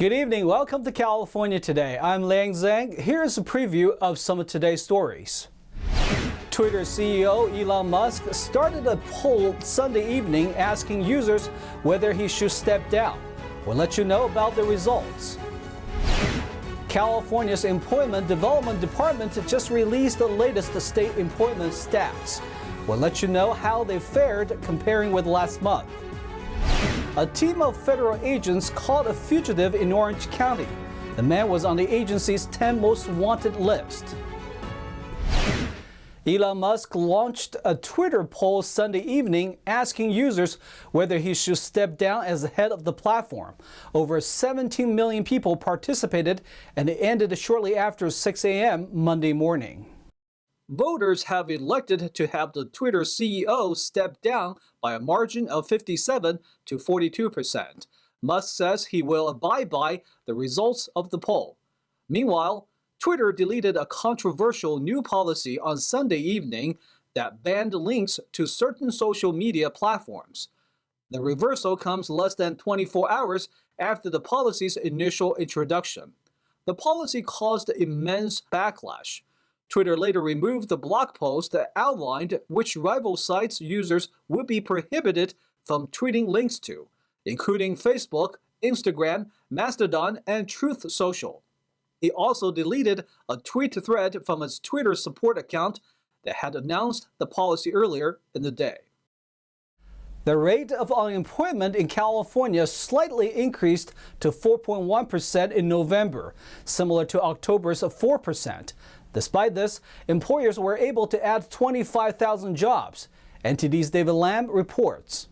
Good evening. Welcome to California Today. I'm Liang Zhang. Here's a preview of some of today's stories. Twitter CEO Elon Musk started a poll Sunday evening asking users whether he should step down. We'll let you know about the results. California's Employment Development Department just released the latest state employment stats. We'll let you know how they fared comparing with last month. A team of federal agents caught a fugitive in Orange County. The man was on the agency's 10 most wanted list. Elon Musk launched a Twitter poll Sunday evening asking users whether he should step down as the head of the platform. Over 17 million people participated, and it ended shortly after 6 a.m. Monday morning. Voters have elected to have the Twitter CEO step down by a margin of 57 to 42%. Musk says he will abide by the results of the poll. Meanwhile, Twitter deleted a controversial new policy on Sunday evening that banned links to certain social media platforms. The reversal comes less than 24 hours after the policy's initial introduction. The policy caused immense backlash. Twitter later removed the blog post that outlined which rival sites users would be prohibited from tweeting links to, including Facebook, Instagram, Mastodon, and Truth Social. It also deleted a tweet thread from its Twitter support account that had announced the policy earlier in the day. The rate of unemployment in California slightly increased to 4.1% in November, similar to October's 4%. Despite this, employers were able to add 25,000 jobs. NTD's David Lamb reports.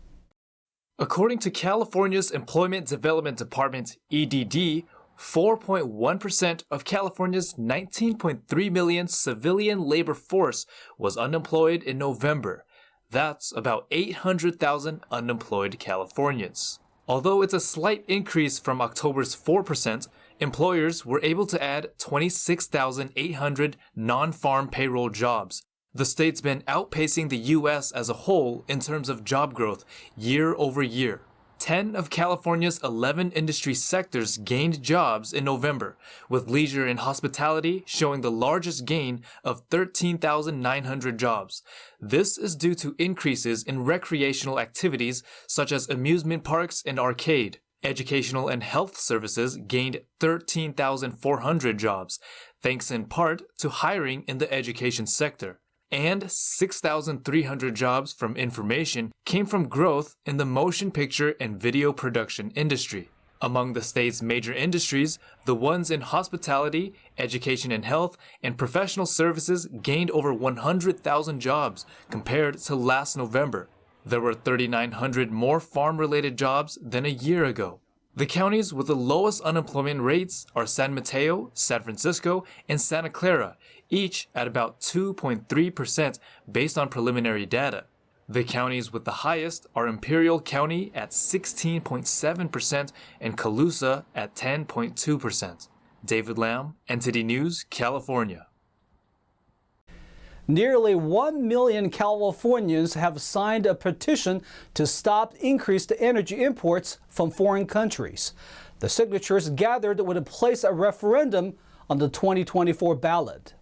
According to California's Employment Development Department, EDD, 4.1% of California's 19.3 million civilian labor force was unemployed in November. That's about 800,000 unemployed Californians. Although it's a slight increase from October's 4%, employers were able to add 26,800 non-farm payroll jobs. The state's been outpacing the U.S. as a whole in terms of job growth year over year. 10 of California's 11 industry sectors gained jobs in November, with leisure and hospitality showing the largest gain of 13,900 jobs. This is due to increases in recreational activities such as amusement parks and arcade. Educational and health services gained 13,400 jobs, thanks in part to hiring in the education sector. And 6,300 jobs from information came from growth in the motion picture and video production industry. Among the state's major industries, the ones in hospitality, education and health, and professional services gained over 100,000 jobs compared to last November. There were 3,900 more farm-related jobs than a year ago. The counties with the lowest unemployment rates are San Mateo, San Francisco, and Santa Clara, each at about 2.3% based on preliminary data. The counties with the highest are Imperial County at 16.7% and Colusa at 10.2%. David Lamb, NTD News, California. Nearly 1 million Californians have signed a petition to stop increased energy imports from foreign countries. The signatures gathered would place a referendum on the 2024 ballot.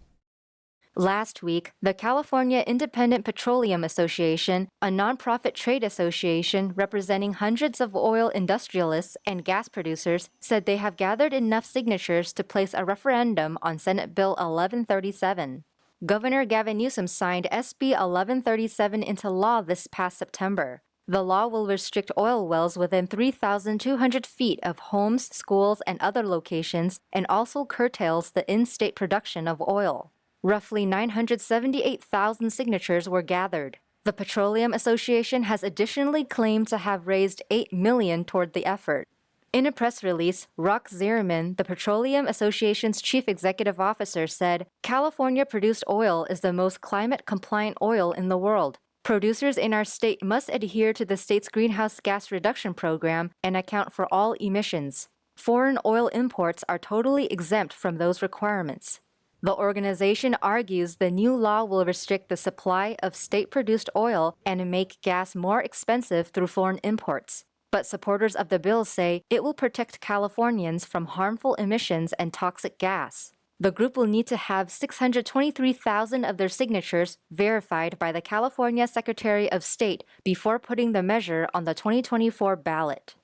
Last week, the California Independent Petroleum Association, a nonprofit trade association representing hundreds of oil industrialists and gas producers, said they have gathered enough signatures to place a referendum on Senate Bill 1137. Governor Gavin Newsom signed SB 1137 into law this past September. The law will restrict oil wells within 3,200 feet of homes, schools, and other locations, and also curtails the in-state production of oil. Roughly 978,000 signatures were gathered. The Petroleum Association has additionally claimed to have raised $8 million toward the effort. In a press release, Rock Zierman, the Petroleum Association's chief executive officer, said, "California-produced oil is the most climate-compliant oil in the world. Producers in our state must adhere to the state's greenhouse gas reduction program and account for all emissions. Foreign oil imports are totally exempt from those requirements." The organization argues the new law will restrict the supply of state-produced oil and make gas more expensive through foreign imports. But supporters of the bill say it will protect Californians from harmful emissions and toxic gas. The group will need to have 623,000 of their signatures verified by the California Secretary of State before putting the measure on the 2024 ballot.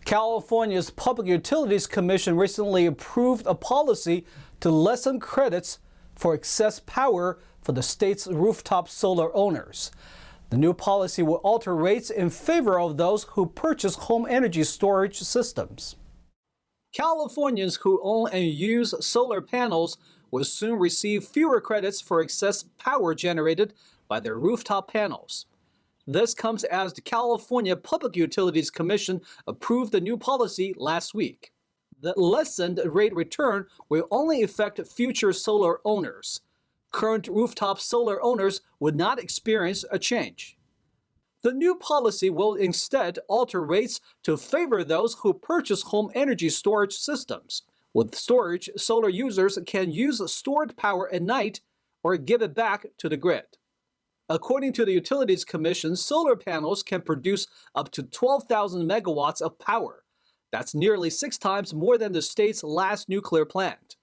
California's Public Utilities Commission recently approved a policy to lessen credits for excess power for the state's rooftop solar owners. The new policy will alter rates in favor of those who purchase home energy storage systems. Californians who own and use solar panels will soon receive fewer credits for excess power generated by their rooftop panels. This comes as the California Public Utilities Commission approved the new policy last week. The lessened rate return will only affect future solar owners. Current rooftop solar owners would not experience a change. The new policy will instead alter rates to favor those who purchase home energy storage systems. With storage, solar users can use stored power at night or give it back to the grid. According to the Utilities Commission, solar panels can produce up to 12,000 megawatts of power. That's nearly 6 times more than the state's last nuclear plant.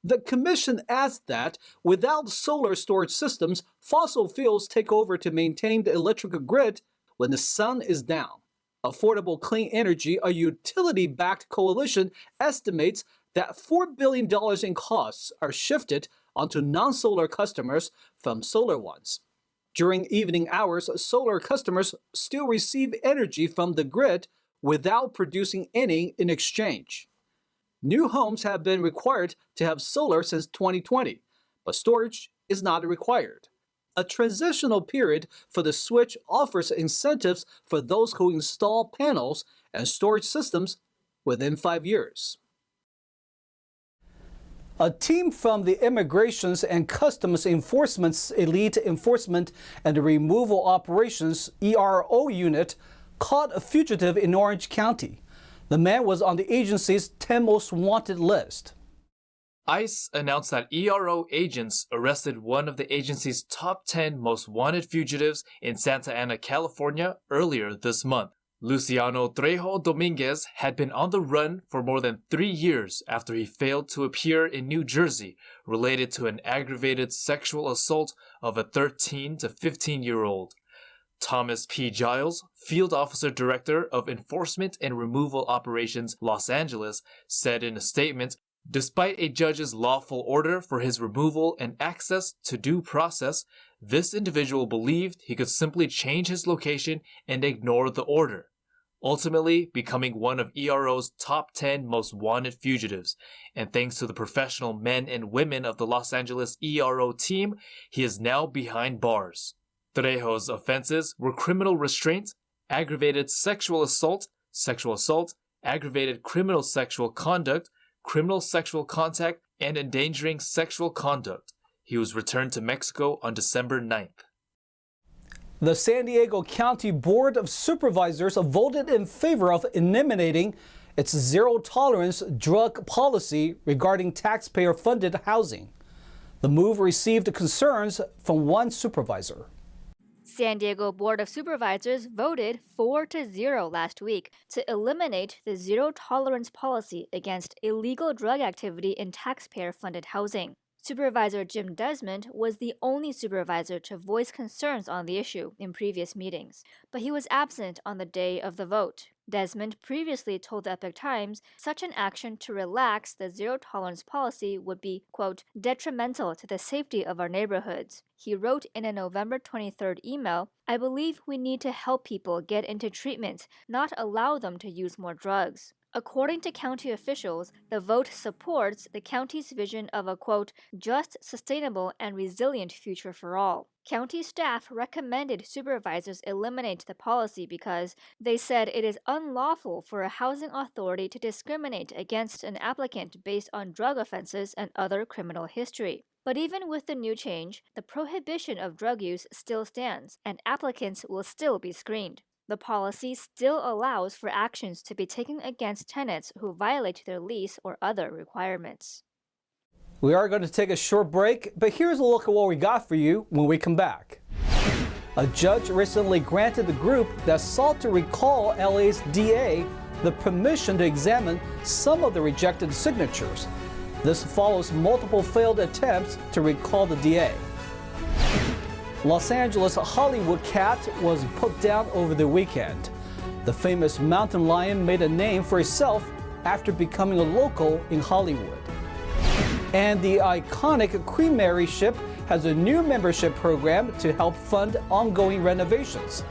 The Commission adds that without solar storage systems, fossil fuels take over to maintain the electrical grid when the sun is down. Affordable Clean Energy, a utility-backed coalition, estimates that $4 billion in costs are shifted onto non-solar customers from solar ones. During evening hours, solar customers still receive energy from the grid without producing any in exchange. New homes have been required to have solar since 2020, but storage is not required. A transitional period for the switch offers incentives for those who install panels and storage systems within 5 years. A team from the Immigrations and Customs Enforcement's Elite Enforcement and Removal Operations ERO unit caught a fugitive in Orange County. The man was on the agency's 10 most wanted list. ICE announced that ERO agents arrested one of the agency's top 10 most wanted fugitives in Santa Ana, California earlier this month. Luciano Trejo Dominguez had been on the run for more than 3 years after he failed to appear in New Jersey related to an aggravated sexual assault of a 13 to 15-year-old. Thomas P. Giles, Field Officer Director of Enforcement and Removal Operations, Los Angeles, said in a statement, "Despite a judge's lawful order for his removal and access to due process, this individual believed he could simply change his location and ignore the order, ultimately becoming one of ERO's top 10 most wanted fugitives. And thanks to the professional men and women of the Los Angeles ERO team, he is now behind bars." Trejo's offenses were criminal restraint, aggravated sexual assault, aggravated criminal sexual conduct, criminal sexual contact, and endangering sexual conduct. He was returned to Mexico on December 9th. The San Diego County Board of Supervisors voted in favor of eliminating its zero-tolerance drug policy regarding taxpayer-funded housing. The move received concerns from one supervisor. San Diego Board of Supervisors voted 4-0 last week to eliminate the zero-tolerance policy against illegal drug activity in taxpayer-funded housing. Supervisor Jim Desmond was the only supervisor to voice concerns on the issue in previous meetings, but he was absent on the day of the vote. Desmond previously told the Epoch Times such an action to relax the zero-tolerance policy would be, quote, detrimental to the safety of our neighborhoods. He wrote in a November 23rd email, "I believe we need to help people get into treatment, not allow them to use more drugs." According to county officials, the vote supports the county's vision of a, quote, just, sustainable, and resilient future for all. County staff recommended supervisors eliminate the policy because they said it is unlawful for a housing authority to discriminate against an applicant based on drug offenses and other criminal history. But even with the new change, the prohibition of drug use still stands, and applicants will still be screened. The policy still allows for actions to be taken against tenants who violate their lease or other requirements. We are going to take a short break, but here's a look at what we got for you when we come back. A judge recently granted the group that sought to recall LA's DA the permission to examine some of the rejected signatures. This follows multiple failed attempts to recall the DA. Los Angeles Hollywood cat was put down over the weekend. The famous mountain lion made a name for itself after becoming a local in Hollywood. And the iconic Creamery ship has a new membership program to help fund ongoing renovations.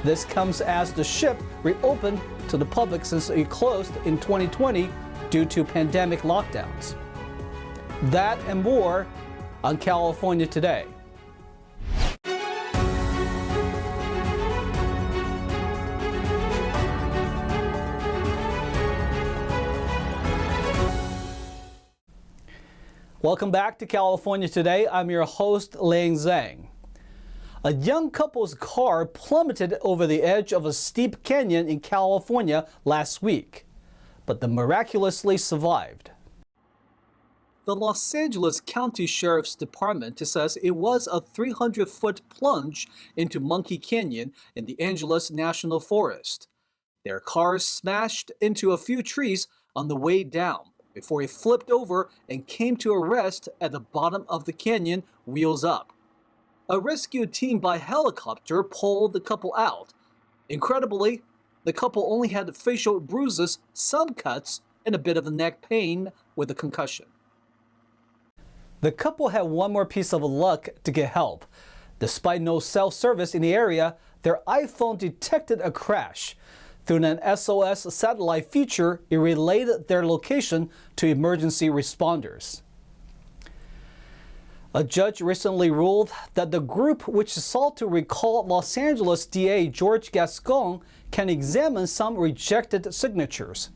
This comes as the ship reopened to the public since it closed in 2020 due to pandemic lockdowns. That and more on California Today. Welcome back to California Today. I'm your host, Lang Zhang. A young couple's car plummeted over the edge of a steep canyon in California last week, but they miraculously survived. The Los Angeles County Sheriff's Department says it was a 300-foot plunge into Monkey Canyon in the Angeles National Forest. Their car smashed into a few trees on the way down before it flipped over and came to a rest at the bottom of the canyon, wheels up. A rescue team by helicopter pulled the couple out. Incredibly, the couple only had facial bruises, some cuts, and a bit of neck pain with a concussion. The couple had one more piece of luck to get help. Despite no cell service in the area, their iPhone detected a crash. Through an SOS satellite feature, it relayed their location to emergency responders. A judge recently ruled that the group which sought to recall Los Angeles DA George Gascon can examine some rejected signatures.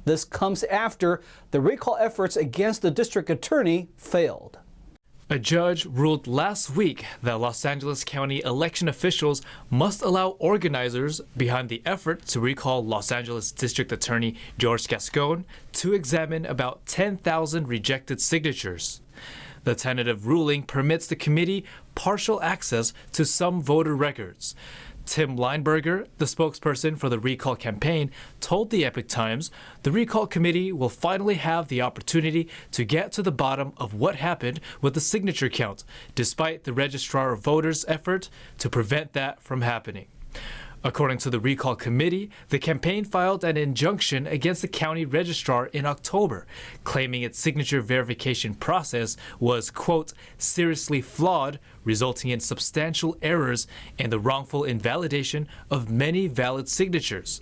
This comes after the recall efforts against the district attorney failed. A judge ruled last week that Los Angeles County election officials must allow organizers behind the effort to recall Los Angeles District Attorney George Gascon to examine about 10,000 rejected signatures. The tentative ruling permits the committee partial access to some voter records. Tim Lineberger, the spokesperson for the recall campaign, told the Epoch Times the recall committee will finally have the opportunity to get to the bottom of what happened with the signature count, despite the registrar of voters' effort to prevent that from happening. According to the recall committee, the campaign filed an injunction against the county registrar in October, claiming its signature verification process was, quote, seriously flawed, resulting in substantial errors and the wrongful invalidation of many valid signatures.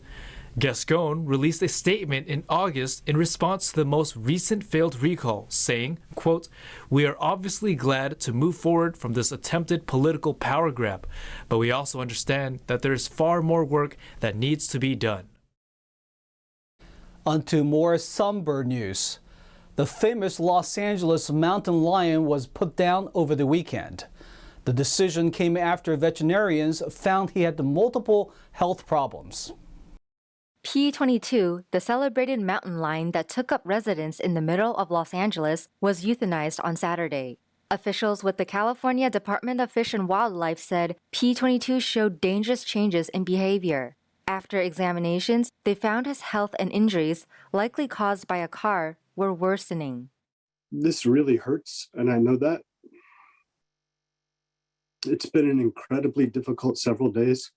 Gascon released a statement in August in response to the most recent failed recall, saying, quote, we are obviously glad to move forward from this attempted political power grab, but we also understand that there is far more work that needs to be done. On to more somber news. The famous Los Angeles mountain lion was put down over the weekend. The decision came after veterinarians found he had multiple health problems. P22, the celebrated mountain lion that took up residence in the middle of Los Angeles, was euthanized on Saturday. Officials with the California Department of Fish and Wildlife said P22 showed dangerous changes in behavior. After examinations, they found his health and injuries, likely caused by a car, were worsening. This really hurts, and I know that. It's been an incredibly difficult several days.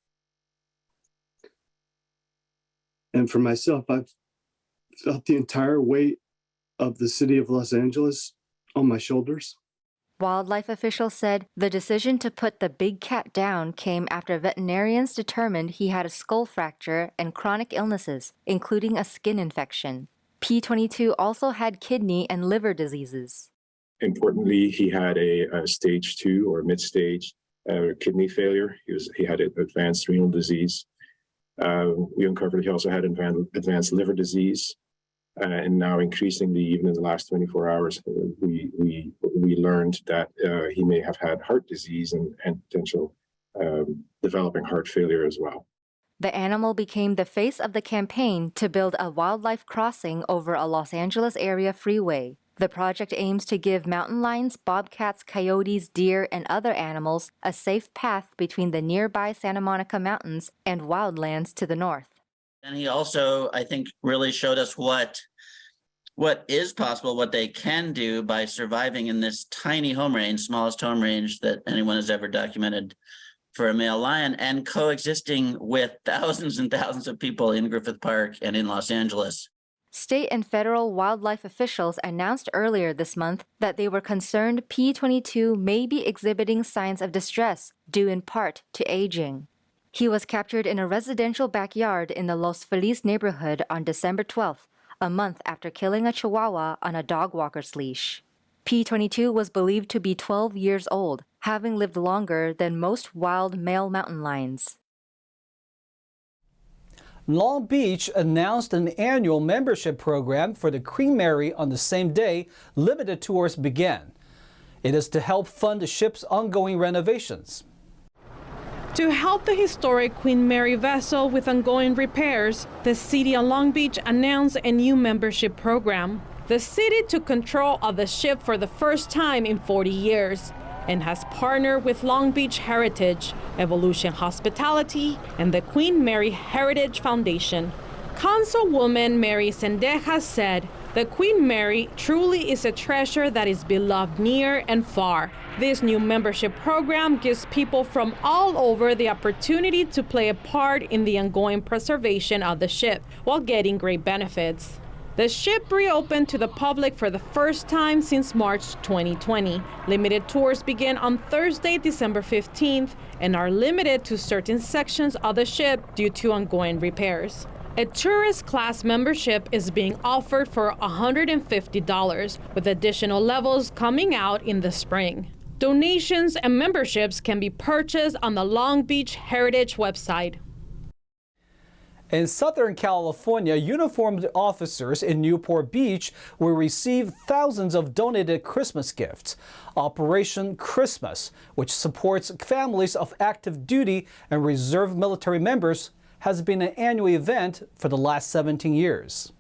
And for myself, I've felt the entire weight of the city of Los Angeles on my shoulders. Wildlife officials said the decision to put the big cat down came after veterinarians determined he had a skull fracture and chronic illnesses, including a skin infection. P22 also had kidney and liver diseases. Importantly, he had a stage 2 or mid-stage kidney failure. He had advanced renal disease. We uncovered he also had advanced liver disease, and now increasingly, even in the last 24 hours, we learned that he may have had heart disease and potential developing heart failure as well. The animal became the face of the campaign to build a wildlife crossing over a Los Angeles area freeway. The project aims to give mountain lions, bobcats, coyotes, deer, and other animals a safe path between the nearby Santa Monica Mountains and wildlands to the north. And he also, I think, really showed us what is possible, what they can do by surviving in this tiny home range, smallest home range that anyone has ever documented for a male lion, and coexisting with thousands and thousands of people in Griffith Park and in Los Angeles. State and federal wildlife officials announced earlier this month that they were concerned P22 may be exhibiting signs of distress due in part to aging. He was captured in a residential backyard in the Los Feliz neighborhood on December 12th, a month after killing a chihuahua on a dog walker's leash. P22 was believed to be 12 years old, having lived longer than most wild male mountain lions. Long Beach announced an annual membership program for the Queen Mary on the same day limited tours began. It is to help fund the ship's ongoing renovations. To help the historic Queen Mary vessel with ongoing repairs, the city of Long Beach announced a new membership program. The city took control of the ship for the first time in 40 years and has partnered with Long Beach Heritage, Evolution Hospitality, and the Queen Mary Heritage Foundation. Councilwoman Mary Sendejas said, "The Queen Mary truly is a treasure that is beloved near and far. This new membership program gives people from all over the opportunity to play a part in the ongoing preservation of the ship while getting great benefits." The ship reopened to the public for the first time since March 2020. Limited tours begin on Thursday, December 15th, and are limited to certain sections of the ship due to ongoing repairs. A tourist class membership is being offered for $150, with additional levels coming out in the spring. Donations and memberships can be purchased on the Long Beach Heritage website. In Southern California, uniformed officers in Newport Beach will receive thousands of donated Christmas gifts. Operation Christmas, which supports families of active duty and reserve military members, has been an annual event for the last 17 years.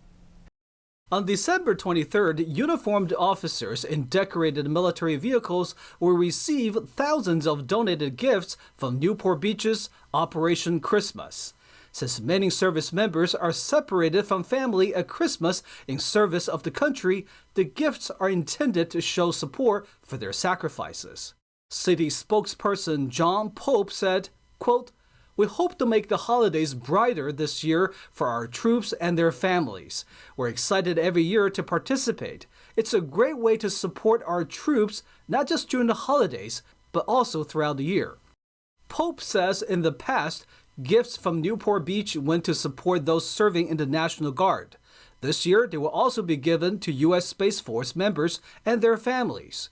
On December 23rd, uniformed officers in decorated military vehicles will receive thousands of donated gifts from Newport Beach's Operation Christmas. Since many service members are separated from family at Christmas in service of the country, the gifts are intended to show support for their sacrifices. City spokesperson John Pope said, quote, "We hope to make the holidays brighter this year for our troops and their families. We're excited every year to participate. It's a great way to support our troops, not just during the holidays, but also throughout the year." Pope says in the past, gifts from Newport Beach went to support those serving in the National Guard. This year, they will also be given to U.S. Space Force members and their families.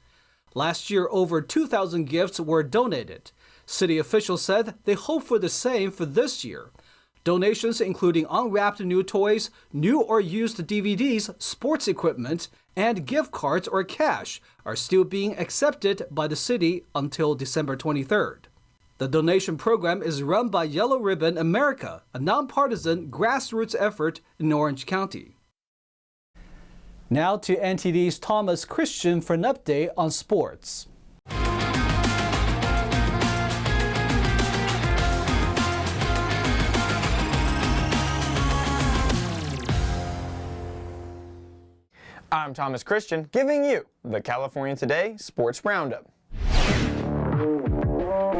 Last year, over 2,000 gifts were donated. City officials said they hope for the same for this year. Donations including unwrapped new toys, new or used DVDs, sports equipment, and gift cards or cash are still being accepted by the city until December 23rd. The donation program is run by Yellow Ribbon America, a nonpartisan grassroots effort in Orange County. Now to NTD's Thomas Christian for an update on sports. I'm Thomas Christian, giving you the California Today Sports Roundup.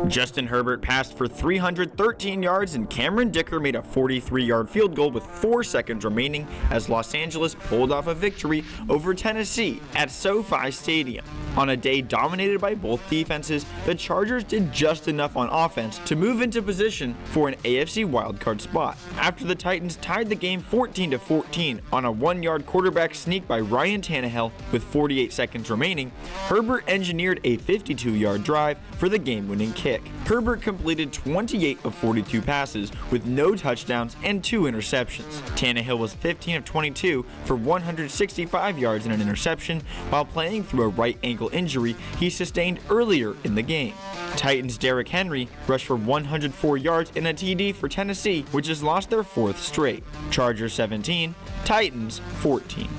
Justin Herbert passed for 313 yards and Cameron Dicker made a 43-yard field goal with 4 seconds remaining as Los Angeles pulled off a victory over Tennessee at SoFi Stadium. On a day dominated by both defenses, the Chargers did just enough on offense to move into position for an AFC wildcard spot. After the Titans tied the game 14-14 on a 1-yard quarterback sneak by Ryan Tannehill with 48 seconds remaining, Herbert engineered a 52-yard drive for the game-winning kick. Herbert completed 28 of 42 passes with no touchdowns and 2 interceptions. Tannehill was 15 of 22 for 165 yards and an interception while playing through a right ankle injury he sustained earlier in the game. Titans' Derrick Henry rushed for 104 yards and a TD for Tennessee, which has lost their 4th straight. Chargers 17, Titans 14.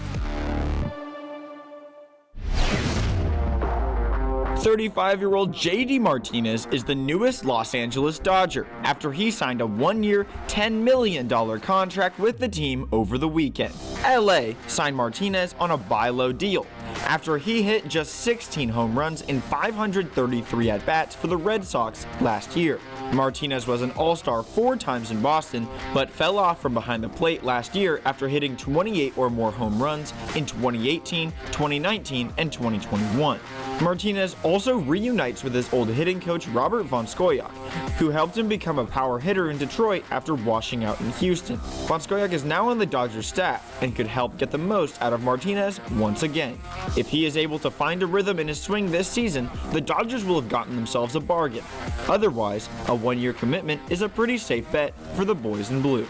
35-year-old JD Martinez is the newest Los Angeles Dodger after he signed a one-year, $10 million contract with the team over the weekend. LA signed Martinez on a buy low deal after he hit just 16 home runs in 533 at-bats for the Red Sox last year. Martinez was an all-star 4 times in Boston, but fell off from behind the plate last year after hitting 28 or more home runs in 2018, 2019, and 2021. Martinez also reunites with his old hitting coach Robert Von Scoyoc, who helped him become a power hitter in Detroit after washing out in Houston. Von Scoyoc is now on the Dodgers staff and could help get the most out of Martinez once again. If he is able to find a rhythm in his swing this season, the Dodgers will have gotten themselves a bargain. Otherwise, a one-year commitment is a pretty safe bet for the boys in blue.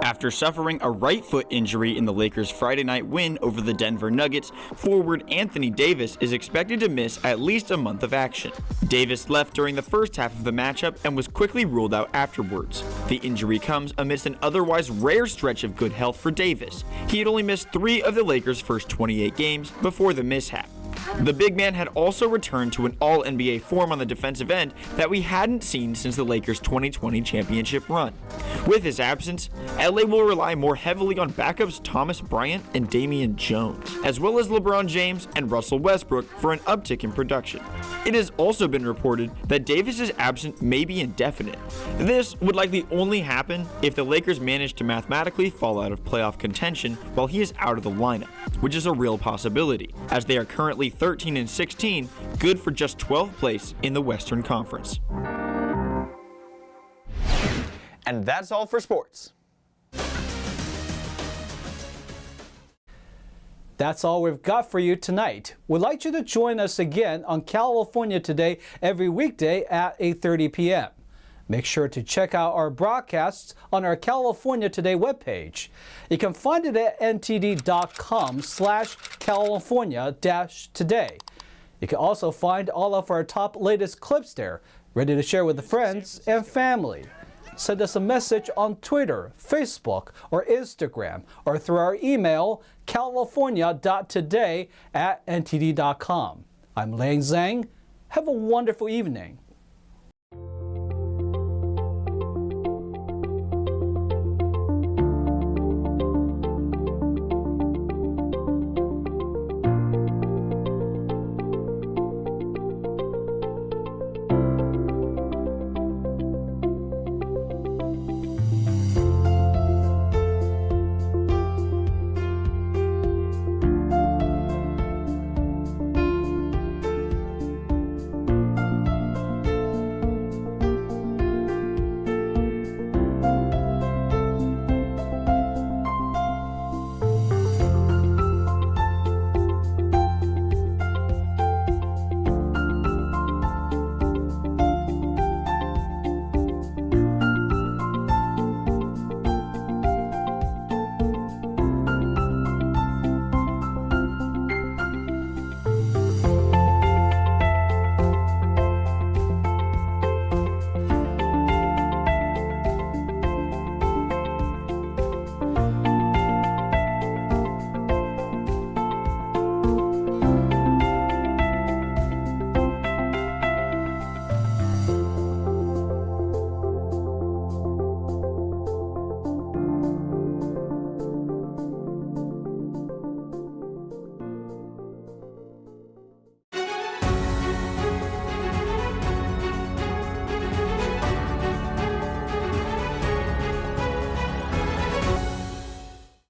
After suffering a right foot injury in the Lakers' Friday night win over the Denver Nuggets, forward Anthony Davis is expected to miss at least a month of action. Davis left during the first half of the matchup and was quickly ruled out afterwards. The injury comes amidst an otherwise rare stretch of good health for Davis. He had only missed 3 of the Lakers' first 28 games before the mishap. The big man had also returned to an all-NBA form on the defensive end that we hadn't seen since the Lakers' 2020 championship run. With his absence, LA will rely more heavily on backups Thomas Bryant and Damian Jones, as well as LeBron James and Russell Westbrook for an uptick in production. It has also been reported that Davis's absence may be indefinite. This would likely only happen if the Lakers manage to mathematically fall out of playoff contention while he is out of the lineup, which is a real possibility, as they are currently 13-16, good for just 12th place in the Western Conference. And that's all for sports. That's all we've got for you tonight. We'd like you to join us again on California Today every weekday at 8:30 p.m. Make sure to check out our broadcasts on our California Today webpage. You can find it at ntd.com/california-today. You can also find all of our top latest clips there, ready to share with friends and family. Send us a message on Twitter, Facebook, or Instagram, or through our email, california.today@ntd.com. I'm Lang Zhang. Have a wonderful evening.